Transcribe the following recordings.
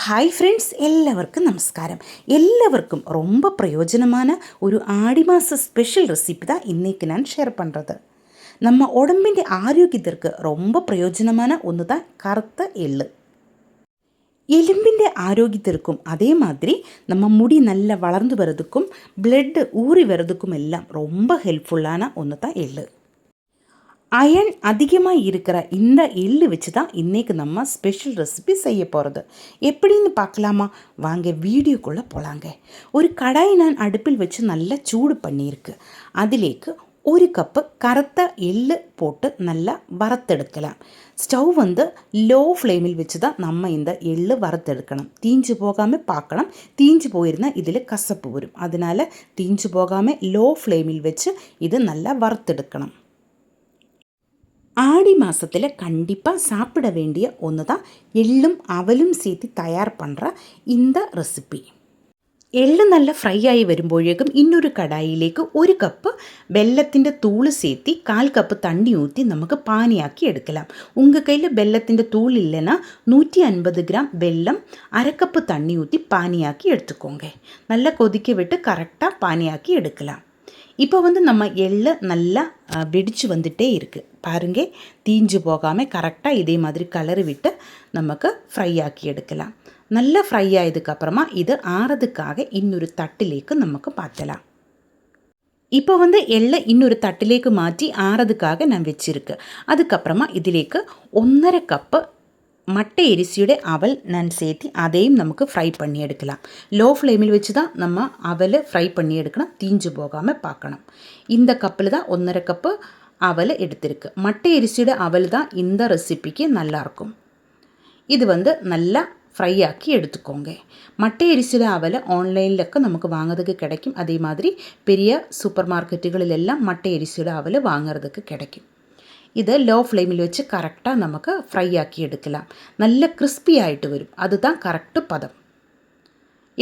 Hi friends, എല്ലാവർക്കും നമസ്കാരം. എല്ലാവർക്കും ரொம்ப பிரயோஜனமான ஒரு ஆடி மாத ஸ்பெஷல் ரெசிபி தான் இன்றைக்கி நான் ஷேர் பண்ணுறது. நம்ம உடம்பிൻ്റെ ஆரோக்கியத்திற்கு ரொம்ப பிரயோஜனமான ஒன்று தான் கருத்த எள்ளு. எலும்பிൻ്റെ ஆரோக்கியத்திற்கும் அதே மாதிரி நம்ம முடி நல்லா வளர்ந்து வரதுக்கும் பிளட் ஊறி வரதுக்கும் எல்லாம் ரொம்ப ஹெல்ப்ஃபுல்லான ஒன்று தான் எள்ளு. அயன் அதிகமாக இருக்கிற இந்த எள்ளு வச்சு தான் இன்றைக்கி நம்ம ஸ்பெஷல் ரெசிபி செய்ய போகிறது. எப்படின்னு பார்க்கலாமா? வாங்க வீடியோக்குள்ளே போகலாங்க. ஒரு கடாய் நான் அடுப்பில் வச்சு நல்லா சூடு பண்ணியிருக்கு. அதிலேக்கு ஒரு கப்பு கருத்த எள்ளு போட்டு நல்லா வறுத்தெடுக்கலாம். ஸ்டவ் லோ ஃப்ளேமில் வச்சு தான் நம்ம இந்த எள்ளு வறுத்தெடுக்கணும். தீஞ்சு போகாமல் பார்க்கணும். தீஞ்சு போயிருந்தால் இதில் கசப்பு வரும். அதனால் தீஞ்சு போகாமல் லோ ஃப்ளேமில் வச்சு இது நல்லா வறுத்தெடுக்கணும். ஆடி மாதத்தில் கண்டிப்பாக சாப்பிட வேண்டிய ஒன்று தான் எள்ளும் அவலும் சேர்த்து தயார் பண்ணுற இந்த ரெசிபி. എള്ള് നല്ല ഫ്രൈ ആയി വരുമ്പോഴേക്കും ഇന്നൊരു കടായിലേക്ക് ഒരു കപ്പ് വെള്ളത്തിൻ്റെ തൂള് ചേർത്തി 1/4 കപ്പ് തണ്ണി ഊറ്റി നമുക്ക് പാനിയാക്കി എടുக்கலாம். ഉങ്ക കയ്യിൽ വെള്ളത്തിൻ്റെ തൂൾ ഇല്ലെന്നാ 150 ഗ്രാം വെള്ളം 1/2 കപ്പ് തണ്ണി ஊற்றி பானியாக்கி எடுத்துக்கோங்க. நல்லா கொதிக்க விட்டு கரெக்டாக பானியாக்கி எடுக்கலாம். இப்போ நம்ம எள்ளு நல்லா வெடிச்சு வந்துட்டே இருக்குது பாருங்க. தீஞ்சு போகாமல் கரெக்டாக இதே மாதிரி கலரு விட்டு நமக்கு ஃப்ரை ஆக்கி எடுக்கலாம். நல்லா ஃப்ரை ஆயதுக்கப்புறமா இது ஆறதுக்காக இன்னொரு தட்டிலேக்கு நமக்கு மாற்றலாம். இப்போ எள்ளை இன்னொரு தட்டிலேக்கு மாற்றி ஆறதுக்காக நான் வச்சுருக்கு. அதுக்கப்புறமா இதிலேக்கு 1/2 கப்பு மட்டை அரிசியோட அவல் நான் சேர்த்து அதையும் நமக்கு ஃப்ரை பண்ணி எடுக்கலாம். லோ ஃப்ளேமில் வச்சு தான் நம்ம அவலை ஃப்ரை பண்ணி எடுக்கணும். தீஞ்சு போகாமல் பார்க்கணும். இந்த கப்பில் தான் 1/2 கப்பு அவல் எடுத்திருக்கு. மட்டை அரிசியோட அவல் தான் இந்த ரெசிபிக்கு நல்லாயிருக்கும். இது நல்லா ஃப்ரை ஆக்கி எடுத்துக்கோங்க. மட்டை அரிசியோட அவலை ஆன்லைனில் நமக்கு வாங்கிறதுக்கு கிடைக்கும். அதே மாதிரி பெரிய சூப்பர் மார்க்கெட்டுகளிலெல்லாம் மட்டை அரிசியோட அவலை வாங்கிறதுக்கு கிடைக்கும். இதை லோ ஃப்ளேமில் வச்சு கரெக்டாக நமக்கு ஃப்ரை ஆக்கி எடுக்கலாம். நல்ல கிறிஸ்பி ஆகிட்டு வரும். அதுதான் கரெக்டு பதம்.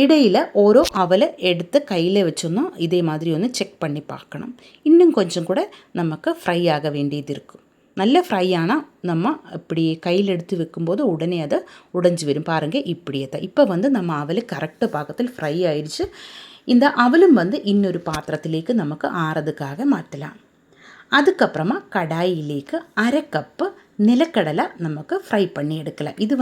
இடையில் ஓரோ அவலை எடுத்து கையில் வச்சோன்னா இதே மாதிரி ஒன்று செக் பண்ணி பார்க்கணும். இன்னும் கொஞ்சம் கூட நமக்கு ஃப்ரை ஆக வேண்டியது இருக்கும். நல்ல ஃப்ரை ஆனால் நம்ம இப்படி கையில் எடுத்து வைக்கும்போது உடனே அதை உடைஞ்சி வரும். பாருங்கள், இப்படியே தான். இப்போ நம்ம அவல் கரெக்டு பாகத்தில் ஃப்ரை ஆயிடுச்சு. இந்த அவலும் இன்னொரு பாத்திரத்திலேக்கு நமக்கு ஆறதுக்காக மாற்றலாம். அதுக்கப்புறமா கடாயிலேக்கு 1/2 கப்பு நிலக்கடலை நமக்கு ஃப்ரை பண்ணி எடுக்கலாம். இது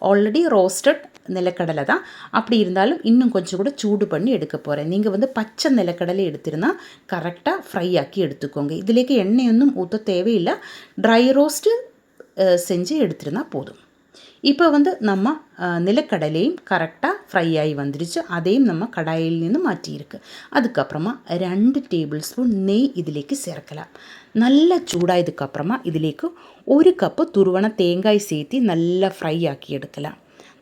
ஆல்ரெடி ரோஸ்டட் நிலக்கடலை தான். அப்படி இருந்தாலும் இன்னும் கொஞ்சம் கூட சூடு பண்ணி எடுக்க போகிறேன். நீங்கள் பச்சை நிலக்கடலை எடுத்திருந்தால் கரெக்டாக ஃப்ரை ஆக்கி எடுத்துக்கோங்க. இதுலேக்கு எண்ணெயொன்றும் ஊற்ற தேவையில்லை. ட்ரை ரோஸ்ட்டு செஞ்சு எடுத்துருந்தால் போதும். இப்போ நம்ம நிலக்கடலையும் கரெக்டாக ஃப்ரை ஆகி வந்துருச்சு. அதையும் நம்ம கடாயில் நின்று மாற்றியிருக்கு. அதுக்கப்புறமா 2 டேபிள் ஸ்பூன் நெய் இதிலேக்கு சேர்க்கலாம். நல்லா சூடாயதுக்கப்புறமா இதிலேக்கு 1 கப்பு துருவன தேங்காய் சேர்த்து நல்லா ஃப்ரை ஆக்கி எடுக்கலாம்.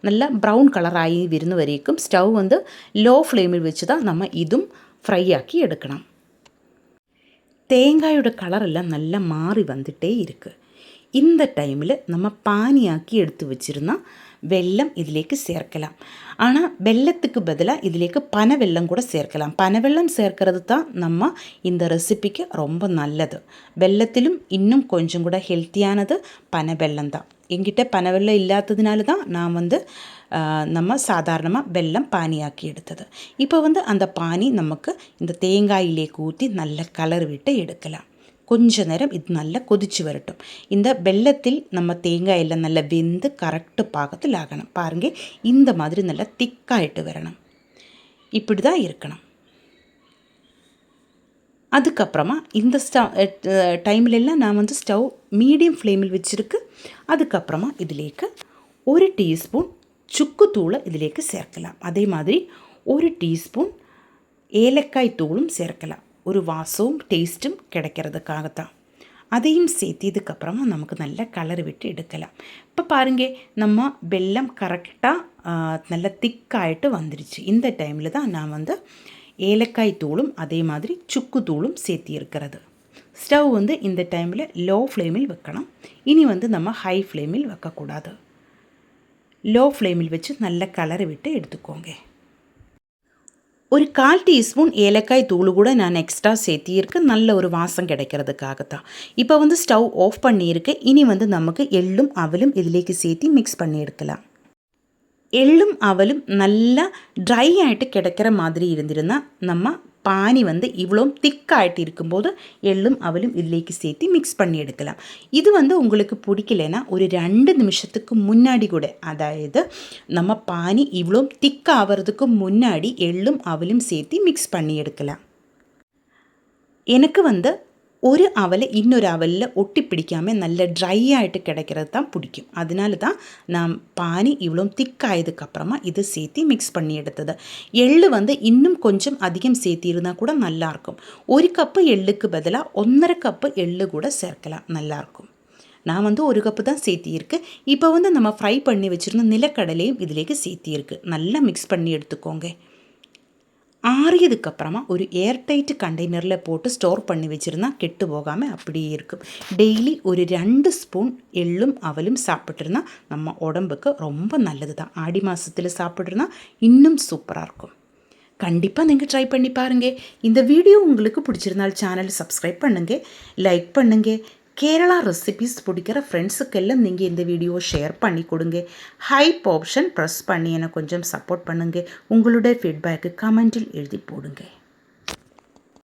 நல்லா ப்ரௌன் கலர் ஆகி விருந்து வரைக்கும் ஸ்டவ் லோ ஃப்ளேமில் வச்சு தான் நம்ம இதுவும் ஃப்ரை ஆக்கி எடுக்கணும். தேங்காயோட கலர் எல்லாம் நல்லா மாறி வந்துட்டே இருக்குது. இந்த டைமில் நம்ம பானியாக்கி எடுத்து வச்சுருந்தா வெல்லம் இதிலேக்கு சேர்க்கலாம். ஆனால் வெல்லத்துக்கு பதிலாக இதிலேக்கு பனை வெல்லம் கூட சேர்க்கலாம். பனை வெல்லம் சேர்க்கறது தான் நம்ம இந்த ரெசிபிக்கு ரொம்ப நல்லது. வெல்லத்திலும் இன்னும் கொஞ்சம் கூட ஹெல்த்தியானது பனை வெல்லம் தான். என்கிட்ட பனை வெல்லம் இல்லாததுனால தான் நான் நம்ம சாதாரணமாக வெல்லம் பானியாக்கி எடுத்தது. இப்போ அந்த பானி நமக்கு இந்த தேங்காயிலேக்கு ஊற்றி நல்ல கலர் விட்டு எடுக்கலாம். கொஞ்ச நேரம் இது நல்லா கொதிச்சு வரட்டும். இந்த வெல்லத்தில் நம்ம தேங்காய் எல்லாம் நல்லா வெந்து கரெக்டு பாகத்தில் ஆகணும். பாருங்கள், இந்த மாதிரி நல்லா திக்காயிட்டு வரணும். இப்படி தான் இருக்கணும். அதுக்கப்புறமா இந்த டைம்லெல்லாம் நான் ஸ்டவ் மீடியம் ஃப்ளேமில் வச்சுருக்கு. அதுக்கப்புறமா இதிலேக்கு 1 டீஸ்பூன் சுக்கு தூளை இதிலேக்கு சேர்க்கலாம். அதே மாதிரி 1 டீஸ்பூன் ஏலக்காய் தூளும் சேர்க்கலாம். ஒரு வாசமும் டேஸ்ட்டும் கிடைக்கிறதுக்காகத்தான். அதையும் சேர்த்ததுக்கப்புறமா நமக்கு நல்ல கலர் விட்டு எடுக்கலாம். இப்போ பாருங்கள், நம்ம வெல்லம் கரெக்டாக நல்ல திக்காயிட்டு வந்துருச்சு. இந்த டைமில் தான் நான் ஏலக்காய் தூளும் அதே மாதிரி சுக்கு தூளும் சேர்த்தி இருக்கிறது. ஸ்டவ் இந்த டைமில் லோ ஃப்ளேமில் வைக்கணும். இனி நம்ம ஹை ஃப்ளேமில் வைக்கக்கூடாது. லோ ஃப்ளேமில் வச்சு நல்ல கலரை விட்டு எடுத்துக்கோங்க. ஒரு 1/4 டீஸ்பூன் ஏலக்காய் தூள் கூட நான் எக்ஸ்ட்ரா சேர்த்திருக்கு. நல்ல ஒரு வாசம் கிடைக்கிறதுக்காகத்தான். இப்போ ஸ்டவ் ஆஃப் பண்ணியிருக்கு. இனி நமக்கு எள்ளும் அவலும் இதிலேக்கு சேர்த்து மிக்ஸ் பண்ணி எடுக்கலாம். எள்ளும் அவலும் நல்லா ட்ரை ஆகிட்டு கிடைக்கிற மாதிரி இருந்திருந்தால் நம்ம பானி வந்து இவ்வளோ திக்காகிட்டு இருக்கும்போது எள்ளும் அவலும் இதுலேக்கு சேர்த்து மிக்ஸ் பண்ணி எடுக்கலாம். இது வந்து உங்களுக்கு பிடிக்கலைன்னா ஒரு 2 நிமிஷத்துக்கு முன்னாடி கூட, அதாவது நம்ம பானி இவ்வளோ திக்காகிறதுக்கு முன்னாடி எள்ளும் அவலும் சேர்த்து மிக்ஸ் பண்ணி எடுக்கலாம். எனக்கு வந்து ஒரு அவலை இன்னொரு அவலில் ஒட்டி பிடிக்காமல் நல்ல ட்ரை ஆகிட்டு கிடைக்கிறது தான் பிடிக்கும். அதனால தான் நான் பானி இவ்வளோ திக்காயதுக்கப்புறமா இது சேர்த்து மிக்ஸ் பண்ணி எடுத்தது. எள்ளு வந்து இன்னும் கொஞ்சம் அதிகம் சேர்த்திருந்தால் கூட நல்லாயிருக்கும். 1 கப்பு எள்ளுக்கு பதிலாக 1.5 கப்பு எள்ளு கூட சேர்க்கலாம், நல்லாயிருக்கும். நான் வந்து 1 கப்பு தான் சேர்த்தியிருக்கு. இப்போ வந்து நம்ம ஃப்ரை பண்ணி வச்சுருந்த நிலக்கடலையும் இதிலேக்கு சேர்த்தியிருக்கு. நல்லா மிக்ஸ் பண்ணி எடுத்துக்கோங்க. ஆறியதுக்கப்புறமா ஒரு ஏர்டைட் கண்டெய்னரில் போட்டு ஸ்டோர் பண்ணி வச்சுருந்தா கெட்டு போகாமல் அப்படியே இருக்கும். டெய்லி ஒரு 2 ஸ்பூன் எள்ளும் அவலும் சாப்பிட்ருந்தா நம்ம உடம்புக்கு ரொம்ப நல்லது தான். ஆடி மாதத்தில் சாப்பிட்ருந்தா இன்னும் சூப்பராக இருக்கும். கண்டிப்பாக நீங்கள் ட்ரை பண்ணி பாருங்கள். இந்த வீடியோ உங்களுக்கு பிடிச்சிருந்தால் சேனல் சப்ஸ்கிரைப் பண்ணுங்கள், லைக் பண்ணுங்கள். கேரளா ரெசிபீஸ் பிடிக்கிற ஃப்ரெண்ட்ஸுக்கெல்லாம் நீங்கள் இந்த வீடியோ ஷேர் பண்ணி கொடுங்க. ஹைப் ஆப்ஷன் ப்ரெஸ் பண்ணி எனக்கு கொஞ்சம் சப்போர்ட் பண்ணுங்கள். உங்களுடைய ஃபீட்பேக்கு கமெண்ட்டில் எழுதி போடுங்க.